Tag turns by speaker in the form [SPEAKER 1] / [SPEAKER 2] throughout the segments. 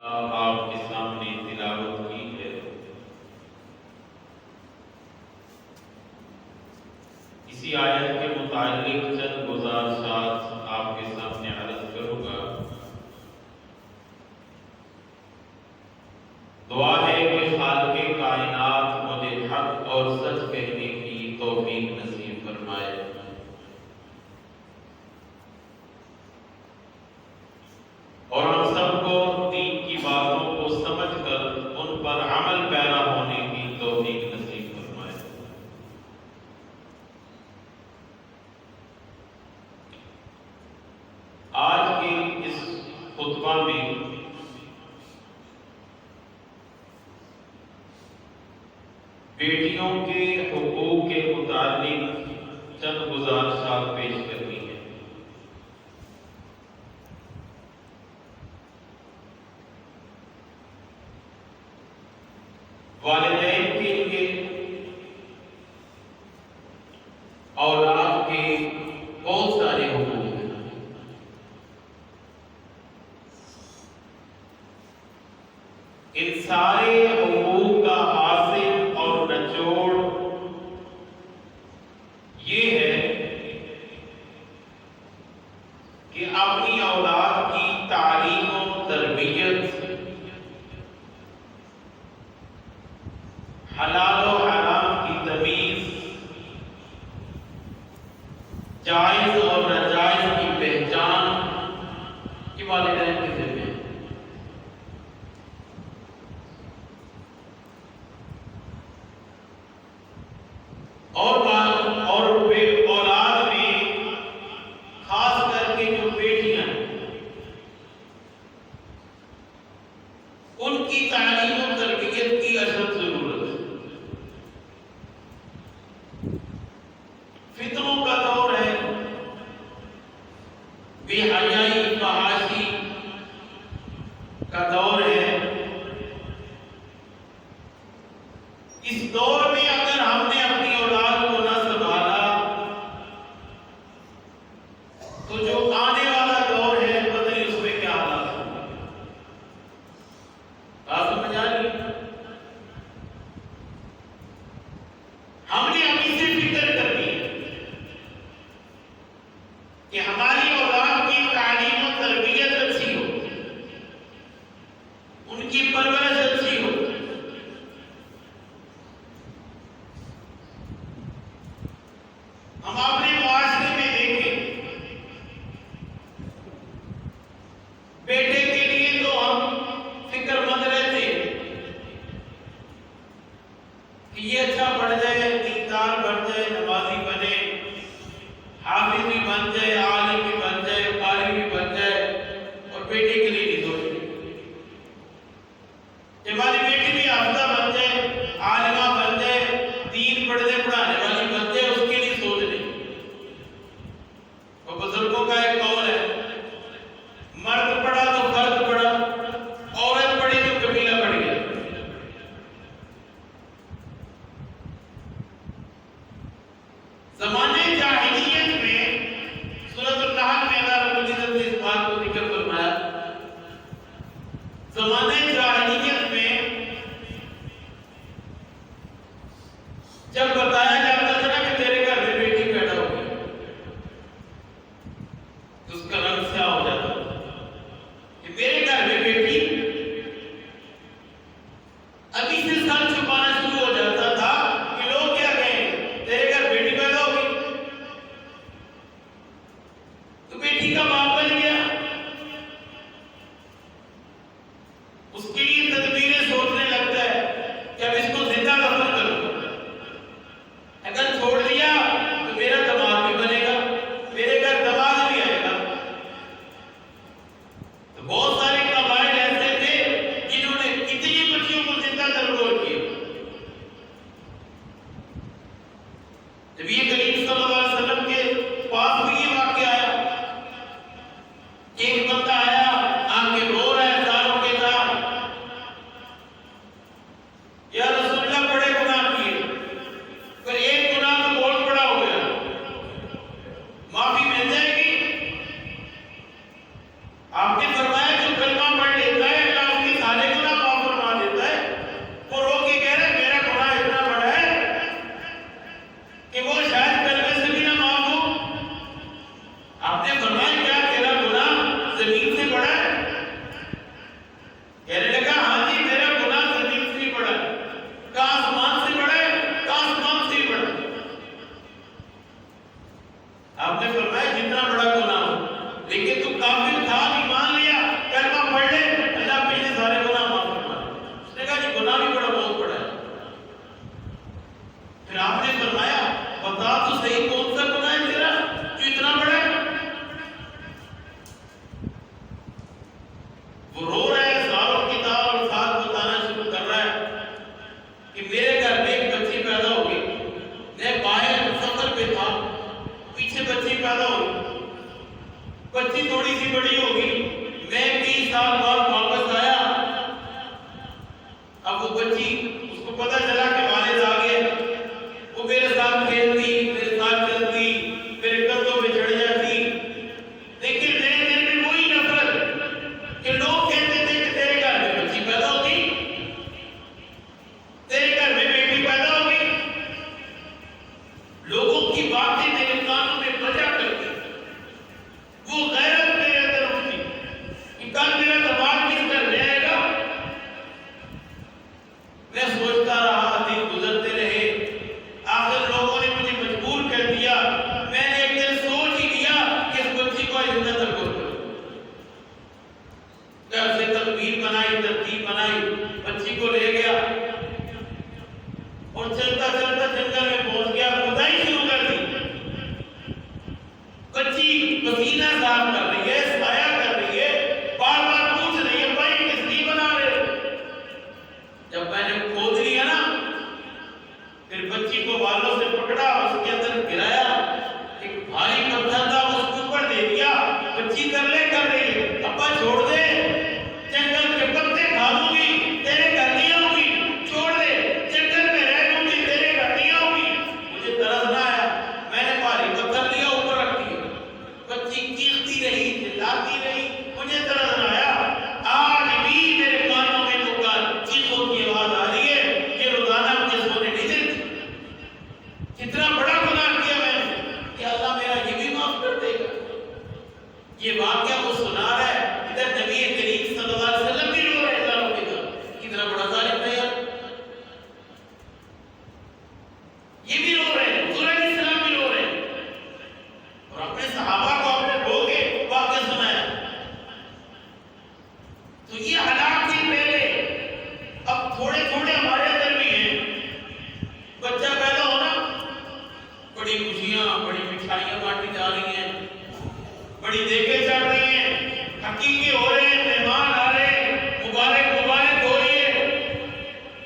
[SPEAKER 1] آپ کے سامنے تلاوت کی ہے۔ اسی آیت کے متعلق چند گزارشات آپ کے سامنے عرض کروں گا۔ دعا ہے کہ خالق کائنات مجھے حق اور سچ کہنے کی توفیق نصیب فرمائے۔ اور ہم سب کو دین کی باتوں کو سمجھ کر ان پر عمل پیرا ہونے کی توفیق نصیب فرمائے۔ آج کے اس خطبہ میں بیٹیوں کے حقوق کے متعلق چند گزارشات پیش کرنی ہیں۔ والدین کے لیے اولاد کے بہت سارے حقوق ہیں۔ ان سارے حقوق کا حاصل اور نچوڑ یہ ہے کہ اپنی اولاد کی تعلیم و تربیت حلال و حرام کی تمیز، جائز اور ناجائز کی پہچان یہ والدین کے ذمہ ہے۔ اور اولاد میں خاص کر کے جو بیٹیاں ان کی تعلیم و تربیت کی اشد ضرورت ہے۔ فتنوں کا دور ہے، بے حیائی فحاشی کا دور ہے۔ اس دور میں اگر ہم نے اپنی اولاد کو نہ سنبھالا تو جو آنے والا دور ہے پتہ نہیں اس میں کیا حالات ہوں گے۔ بات سمجھ آ رہی ہے؟ ہم نے اپنی سے فکر کرنی ہے کہ ہماری اولاد کی تعلیم و تربیت اچھی ہو، ان کی پرورش اچھی ہو۔ ہم اپنے معاشرے میں دیکھیں، بیٹے کے لیے تو ہم فکر مند رہتے ہیں کہ یہ اچھا پڑھ جائے، دیندار بن جائے، نمازی بنے، حافظ بھی بن جائے، عالم بھی بن جائے، قاری بھی بن جائے، اور بیٹے کے لیے نہیں سوچتے کہ ہماری بیٹی بھی حافظہ بن جائے، عالمہ بن جائے، دین پڑھنے پڑھانے والی بن جائے، اس کے لیے سوچ لیں۔ اور بزرگوں کا ایک قول ہے، مرد پڑھا تو فرد پڑھا، عورت پڑھی تو قبیلہ بڑھ گیا۔ زمانے جاہلیت میں سورۃ النحل میں اللہ رب العزت نے اس بات کو ذکر فرمایا۔ زمانے جاہلیت میں جب بتایا جاتا تھا نا کہ تیرے گھر میں بیٹی پیدا ہوگی تو اس کا رنگ سیاہ ہو جاتا تھا کہ میرے گھر میں بیٹی، ابھی سے سر چھپانا شروع ہو جاتا تھا کہ لوگ کیا کہیں، تیرے گھر بیٹی پیدا ہوگی تو بیٹی کا باپ بن گیا۔ اس کے لیے تدبیریں سوچنے لگتا ہے کہ اب اس کو زندہ دفن کروں، اگر چھوڑ دیا تو میرا دماغ بھی بنے گا، میرے گھر دماغ بھی آئے گا۔ تو بہت سارے قبائل ایسے تھے جنہوں نے کتنی بچیوں کو زندہ درگور کیا۔ نبی کریم صلی اللہ علیہ وسلم کے پاس بھی یہ واقعہ آیا، ایک بندہ آیا، آنکھیں رو رہا ہے زاروں کے ساتھ، یا رسول اللہ بڑے گناہ کیے، پر ایک گناہ تو بہت بڑا ہو گیا، معافی مل جائے گی؟ آپ نے فرمایا جو وہ رو رہا ہے سالوں کی تال اور ساتھ بتانا شروع کر رہا ہے کہ میرے گھر میں ایک بچی پیدا ہوگی، میں باہر سفر پہ تھا، پیچھے بچی پیدا ہوگی، بچی تھوڑی سی بڑی ہوگی، میں 20 سال بعد واپس آیا، اب وہ بچی اس کو پتہ چلا کہ والد آ گئے، وہ میرے ساتھ کھیلتی، میرے ساتھ چلتی، میرے کندھوں پہ چڑھ جاتی، لیکن میرے دل میں وہی نفرت کہ لوگ کہتے تھے کہ تیرے گھر میں بچی پیدا ہوگی، تیرے گھر میں بیٹی پیدا ہوگی، لوگوں کی باتیں میرے کانوں میں بجا کرتی، وہ غیرت میرے اندر اٹھتی کہ کل میرا دماغ کس گھر میں آئے گا۔ میں سوچتا رہا، دن گزرتے رہے، آخر لوگوں نے مجھے مجبور کر دیا، میں نے ایک دن سوچ ہی لیا کہ اس بچی کو زندہ ترک کروں، گھر سے تدبیر بنائی، ترتیب بنائی، بچی کو لے گیا اور چلتا چلتا جنگل میں پہنچ گیا، کھدائی شروع کر دی، بچی پسینہ صاف کر رہی ہے، سایہ کر رہی ہے، بار بار پوچھ رہی ہے بھائی کس لیے بنا رہے ہو۔ جب میں نے کھود لیا نا، پھر بچی کو بالوں سے پکڑا، اس کے اندر گرایا، ایک بھاری پتھر تھا اس کے اوپر دے دیا، بچی کر رہی ہے، ابا چھوڑ دے، جنگل کے پتے کھا لوں گی، تیرے گھر نہیں آؤں گی، چھوڑ دے، جنگل میں رہ لوں گی، تیرے گھر نہیں آؤں گی۔ مجھے ترس نہ آیا، میں نے بھاری پتھر لیا، اوپر رکھ دیا، بچی چیختی رہی، چلاتی رہی، مجھے ترس نہ آیا۔ آج بھی میرے کانوں میں وہ چیخوں کی آواز آ رہی ہے کہ روزانہ مجھے سونے نہیں دیتی، کتنا بڑا گناہ کیا میں نے کہ اللہ میرا یہ بھی معاف کر دے گا۔ یہ واقعہ وہ سنا رہا ہے، ادھر نبی کریم صلی اللہ علیہ وسلم بھی رو رہے ہیں، اللہ کے گھر کتنا بڑا ظالم ہے یار، یہ بھی رو رہے ہیں، حضور علیہ السلام بھی رو رہے ہیں، اور اپنے صحابہ کو اپنے رو کے واقعہ سنایا۔ تو یہ حالات سے پہلے اب تھوڑے تھوڑے ہمارے اندر بھی ہیں، بچہ پیدا ہونا، بڑی خوشیاں، بڑی مٹھائیاں بانٹی جا رہی ہیں، بڑی دیکھیں چڑھ رہی ہیں، حقیقے ہو رہے ہیں، مہمان آ رہے ہیں، مبارک مبارک ہو رہی ہے،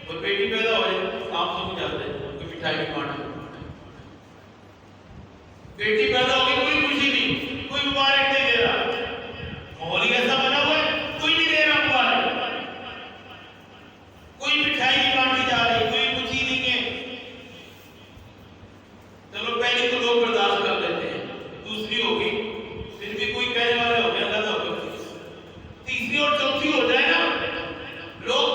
[SPEAKER 1] کوئی بیٹی پیدا ہو جائے آپ سب جاتے ہیں، کوئی مٹھائی بھی بانٹے، بیٹی پیدا ہوگی کوئی خوشی نہیں، کوئی مبارک نہیں دے رہا، ماحول ہی ایسا بنا ہوا ہے، کوئی نہیں دے رہا مبارک، کوئی مٹھائی نہیں بانٹی جا رہی، کوئی خوشی نہیں ہے۔ چلو پہلی تو لوگ برداشت کر لیتے ہیں، دوسری ہوگی پھر بھی کوئی کہنے والے ہو گئے اللہ کا، تیسری اور چوتھی ہو جائے نا، لوگ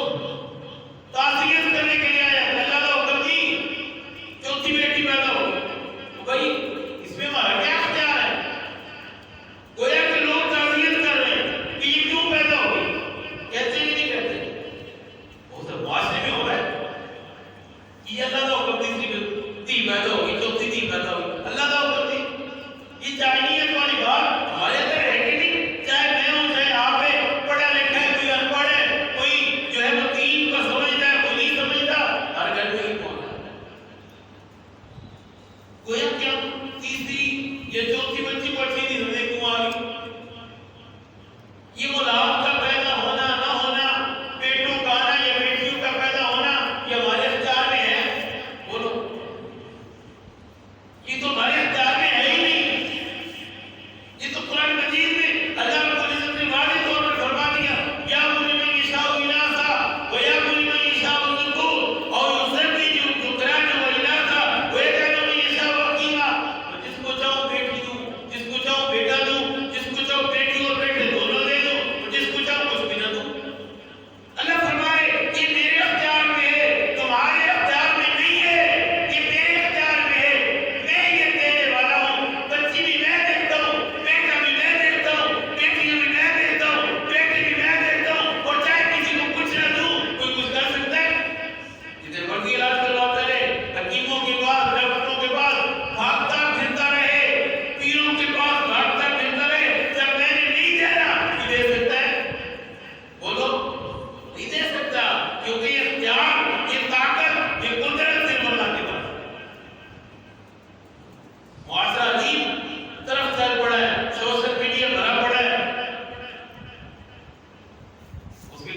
[SPEAKER 1] تعزیت کرنے کے لیے آئے اللہ کا حکم جی چوتھی بیٹی پیدا ہوگی، تو بھائی اس میں ہمارا کیا اختیار ہے؟ گویا کہ لوگ تعزیت کر رہے ہیں کہ یہ کیوں پیدا ہوگی، کہتے ہی نہیں کہتے، وہ سب معاشرے میں ہو رہا ہے کہ اللہ کا حکم تیسری دھی پیدا ہوگی، چوتھی دھی پیدا ہوگی، اللہ کا حکم دی، یہ جاہلیت والی بات ہمارے اندر ہے کہ نہیں؟ چاہے میں ہوں چاہے آپ ہے، پڑھا لکھا ہے کوئی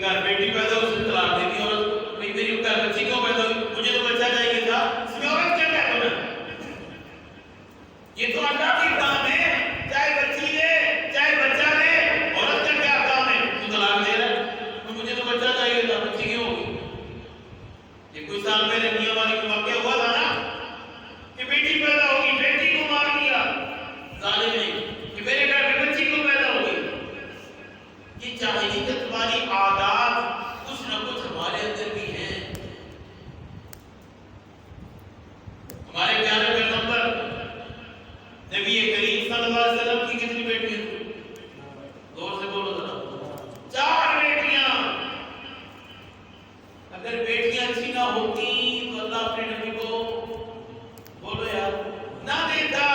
[SPEAKER 1] کے گھر بیٹی پیدا ہو اس نے طلاق دے دی، اور بھائی میری گھر بچی کیوں پیدا ہوئی، مجھے تو بچہ چاہیے تھا، اس میں عورت کیا کیا کرنا؟ یہ تو اللہ کی کام ہے، چاہے بچی دے چاہے بچہ دے، عورت کا کیا کام ہے؟ تو طلاق دے رہا ہے، تو مجھے تو بچہ چاہیے تھا، بچی کیوں ہوگی؟ یہ کوئی سال پہلے میاں والی کو واقعہ ہوا تھا نا کہ بیٹی پیدا ہوگی، بیٹی کو مار دیا ظالم نے کہ میرے گھر میں بچی کو پیدا ہوگی۔ یہ جاہلیت والی عادات کچھ نہ کچھ ہمارے اندر بھی ہیں۔ ہمارے پیارے پیغمبر نبی کریم صلی اللہ علیہ وسلم کی کتنی بیٹیاں تھیں؟ زور سے بولو ذرا، 4 بیٹیاں۔ اگر بیٹیاں اچھی نہ ہوتی تو اللہ اپنے نبی کو، بولو یار، نہ دیتا،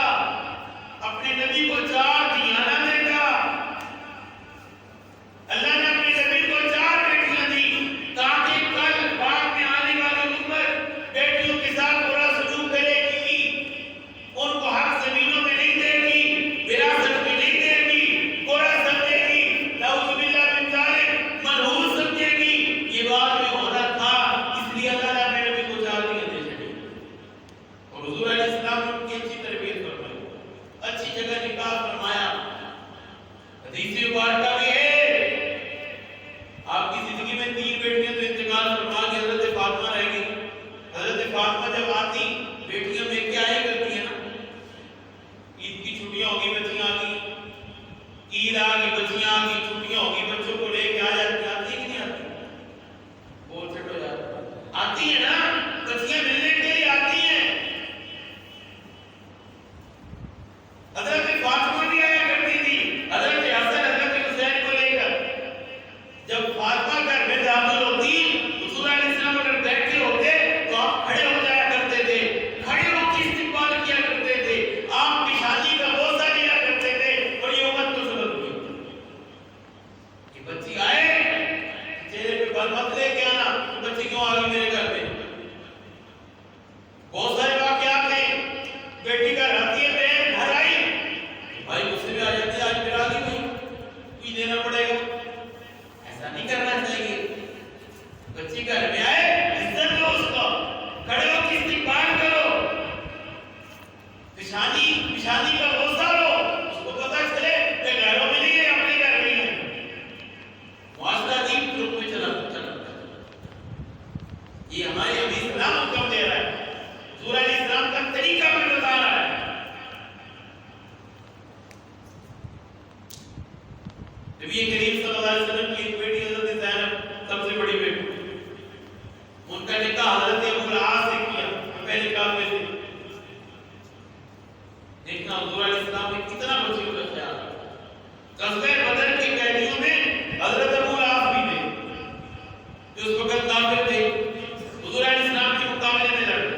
[SPEAKER 1] اپنے نبی کو 4 دیا نہ دیتا۔ اللہ نے اپنے نبی کو 4 بیٹیاں دی تاکہ کل بعد میں آنے والی امت بیٹیوں کے ساتھ برا سلوک کرے گی، ان کو حق زمینوں میں نہیں دے گی، وراثت میں نہیں دے گی، برا سمجھے گی، نعوذ باللہ من ذالک، منحوس سمجھے گی۔ یہ بات میں ہونا تھا، اس لیے اللہ نے اپنے نبی کو 4 دیا دے چھڑی، اور حضور علیہ السلام نے ان کی اچھی تربیت فرمائی، اچھی جگہ نکاح فرمایا۔ حدیث مبارکہ میں ہے آپ کی زندگی میں 3 بیٹیاں تو انتقال فرما کے حضرت فاطمہ رہ گئی۔ حضرت فاطمہ جب آتی، بیٹیاں میں کیا آئی کرتی ہیں نا، عید کی چھٹیاں ہوگی بچیاں آ گئی، عید آ گئی بچیاں آ گئی، چھٹیاں ہوگی بچوں کو لے کے آ جاتی ہیں، آتی کہ نہیں آتی؟ بول چھٹو یار، آتی ہیں نا، بچیاں ملنے کے لیے آتی ہیں۔ حضرت فاطمہ بھی آیا کرتی تھی، حضرت حسن حضرت حسین کو لے کر۔ جب فاطمہ گھر میں داخل ہوتی، حضور علیہ السلام اگر بیٹھے ہوتے تو آپ کھڑے ہو جایا کرتے تھے، کھڑے ہو کے استقبال کیا کرتے تھے، آپ پیشانی کا بوسہ لیا کرتے تھے، اور یہ امت کو سبق دی کہ بچی آئے چہرے پہ بل مت لے کے آنا، تو بچی کیوں آ گئی میرے گھر میں؟ بہت سارے واقعات ہیں، بیٹی گھر آتی ہے، بہن گھر آئی، بھائی غصے میں آ جاتی ہے، آج پھر آ گئی بھائی، کوئی دینا پڑے گا، ایسا نہیں کرنا چاہیے۔ بچی گھر میں آئے، عزت دو اس کو، کھڑے ہو کے استقبال کرو، پیشانی کا بوسہ لو، اس کو پتہ چلے کہ گھروں میں نہیں ہے، اپنے گھر میں ہے۔ معاشرہ عجیب رخ میں چلا۔ یہ ہمارے ابھی اسلام حکم دے رہا ہے، حضور علیہ السلام کا طریقہ بھی بتا رہا ہے۔ نبی کریم صلی اللہ علیہ وسلم کی ایک بیٹی حضرت زینب سب سے بڑی بیٹی، ان کا نکاح حضرت ابو العاص سے کیا، پہلے نکاح میں سے۔ دیکھنا حضور علیہ السلام نے کتنا بچیوں کا خیال رکھا۔ غزوہ بدر کے قیدیوں میں حضرت ابو العاص بھی تھے، جو اس وقت کافر تھے، حضور علیہ السلام کے مقابلے میں لڑے۔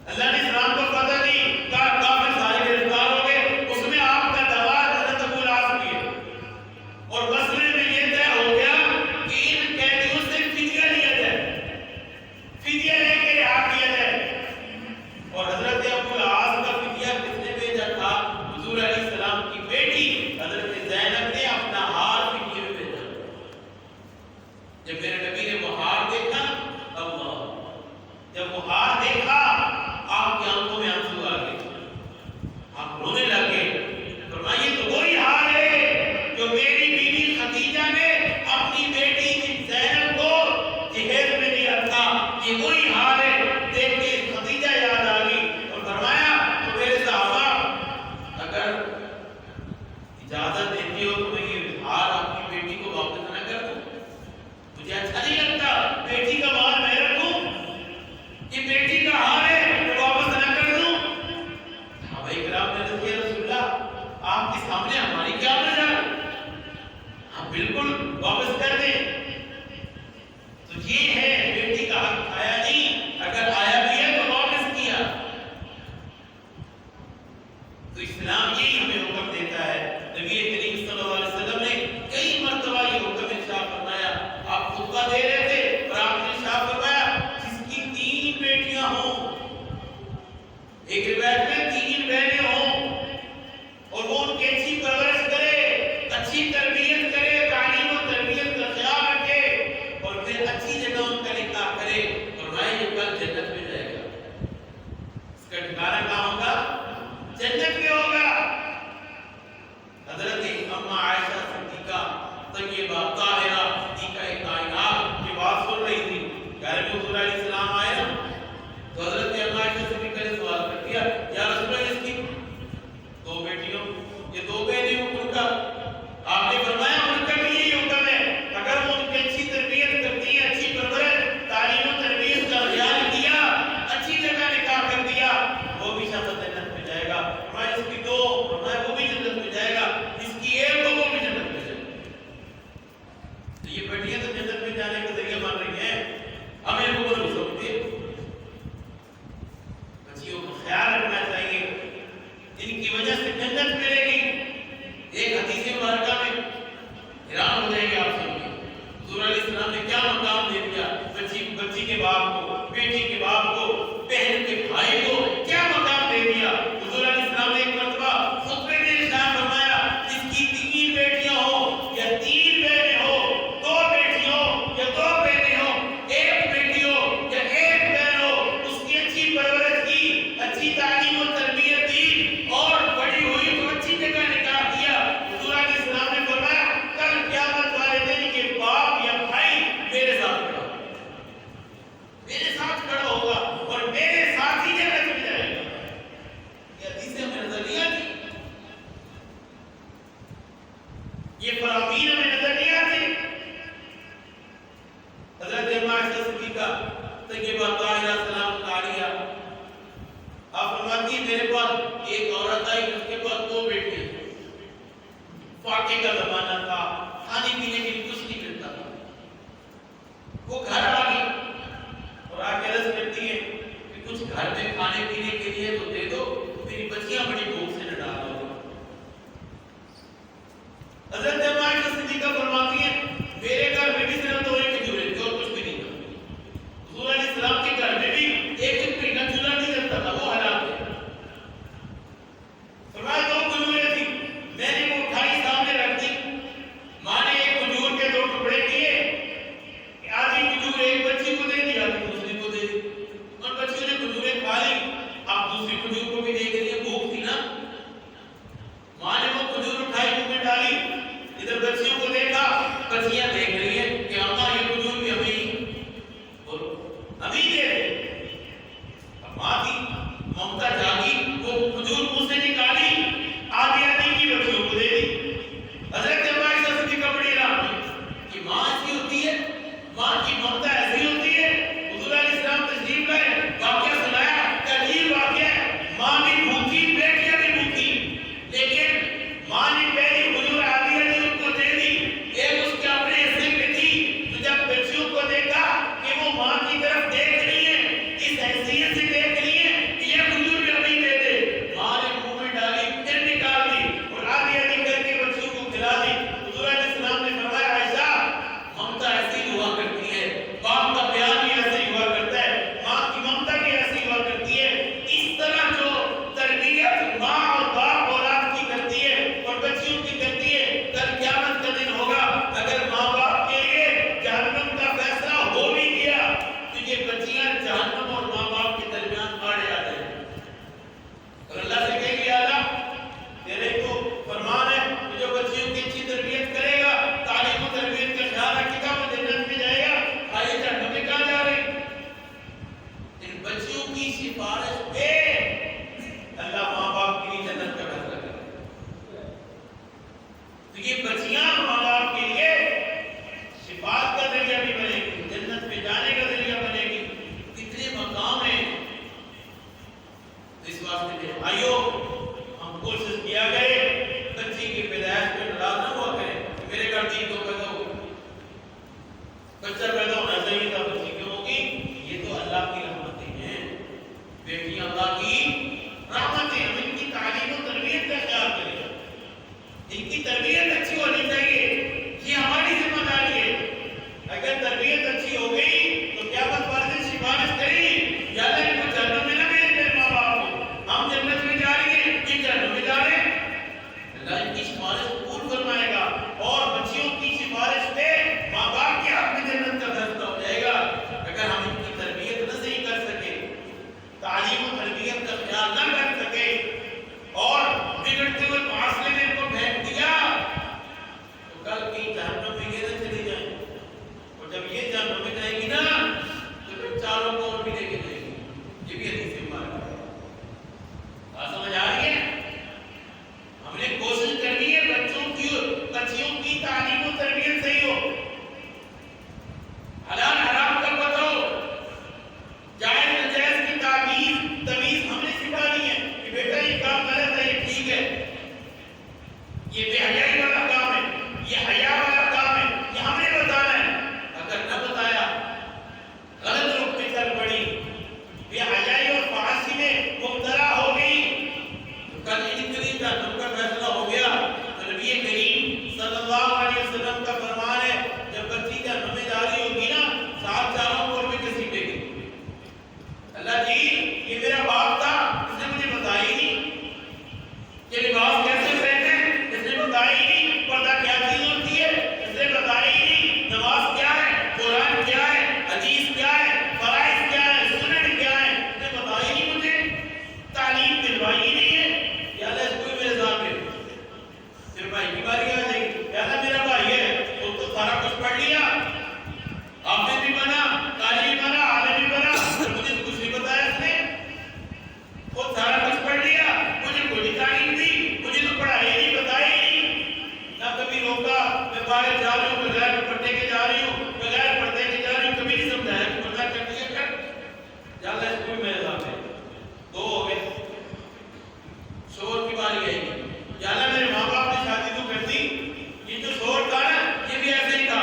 [SPEAKER 1] اللہ نے اسلام کو پتہ نہیں، کافر سارے گرفتار ہو گئے، اس میں آپ کا دوار حضرت ابو العاص بھی ہے، اور مسئلے میں یہ طے ہو گیا کہ ان قیدیوں سے فدیہ لیا جائے، فدیہ لے کے رہا کیا جائے۔ اور حضرت ابو العاص کا فدیہ کس نے بھیجا تھا؟ حضور علیہ السلام کی بیٹی حضرت زینب نے اپنا ہار فدیہ میں بھیجا۔ جب میرے نبی نے وہ ہار دیکھا، اللہ، جب وہ ہار دیکھا، آپ کی آنکھوں میں آنسو آ گئے، آپ رونے لگے، فرمایا یہ تو وہی ہار ہے جو میری بیوی خدیجہ نے اپنی بیٹی زینب کو جہیز میں دیا تھا، یہ وہی ہار ہے۔ دیکھ کے خدیجہ یاد آ گئی اور فرمایا تو میرے صحابہ اگر اجازت دیتی ہو تو میں یہ ہار آپ کی بیٹی کو واپس نہ کر دوں، مجھے اچھا نہیں لگتا بیٹی کا مال میں رکھوں، یہ بیٹی کا ہار ہے میں واپس نہ کر دوں۔ صحابہ کرام نے کہا یا رسول اللہ آپ کے سامنے ہماری کیا مجال، آپ بالکل واپس کر دیں۔ تو یہ ہے بیٹی کا حق آیا نہیں، اگر آیا بھی ہے تو واپس کیا۔ تو اسلام یہی ہمیں حکم دیتا ہے۔ نبی کریم صلی اللہ علیہ وسلم نے کئی مرتبہ یہ حکم ارشاد فرمایا، آپ خطبہ دے رہے تھے اور آپ نے ارشاد فرمایا جس کی 3 بیٹیاں ہوں، ایک روایت میں 3 بہنیں ہوں، اور وہ ان کی اچھی پرورش کرے، اچھی تربیت کرے، تعلیم و تربیت فراہمی ہمیں نظر نہیں آتی. حضرت عائشہ صدیقہ طیبہ طاہرہ سلام علیہا آپ فرماتی ہیں میرے پاس ایک عورت آئی اس کے پاس 2 بیٹے. فاقے کا زمانہ تھا, کھانے پینے کے لیے کچھ نہیں ملتا تھا. وہ گھر آ گئی اور آ کے عرض کرتی ہے کہ کچھ گھر میں کھانے پینے کے لیے تو دے دو, میری بچیاں بڑی بھوک سے نہ ڈال دو. حضرت عائشہ صدیقہ فرماتی ہیں میرے گھر میں بھی صرف 2 کھجوریں تھیں اور کچھ بھی نہیں تھا. حضور علیہ السلام کے گھر میں بھی ایک پیڑ کا چولہا نہیں جلتا تھا, وہ حالات تھے. فرمایا 2 کھجوریں تھیں, میں نے وہ اٹھائی سامنے رکھ دی. باہر جا رہی ہوں بغیر دوپٹے کے جا رہی ہوں بغیر پردے کے جا رہی ہوں کبھی نہیں سمجھایا کہ پردہ کر دیا کر یا اللہ اسکول میں نظام ہے دو ہو گئے شور کی باری آئی یا اللہ میرے ماں باپ نے شادی تو کر دی یہ جو شور تھا نا یہ بھی ایسے ہی تھا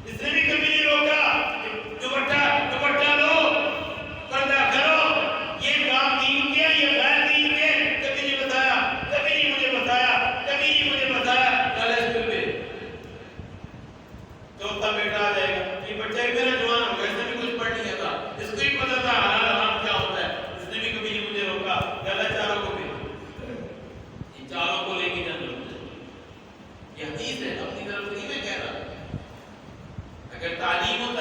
[SPEAKER 1] اس نے بھی کبھی نہیں روکا دوپٹہ لو پردہ کرو یہ کام دین کے یہ غیر دین کے کبھی نہیں بتایا کبھی نہیں مجھے بتایا کبھی نہیں مجھے بتایا چل اسکول میں چوتھا بیٹا آ جائے گا یہ بچہ ایک میرا جوان ہو گیا اس نے بھی کچھ پڑھ نہیں تھا اس کو ہی پتا تھا حلال حرام کیا ہوتا ہے اس نے بھی کبھی نہیں مجھے روکا کہ اللہ چاروں کو بھی ان چاروں کو لے کے جانا یہ حدیث ہے اپنی طرف نہیں میں کہہ رہا اگر تعلیم و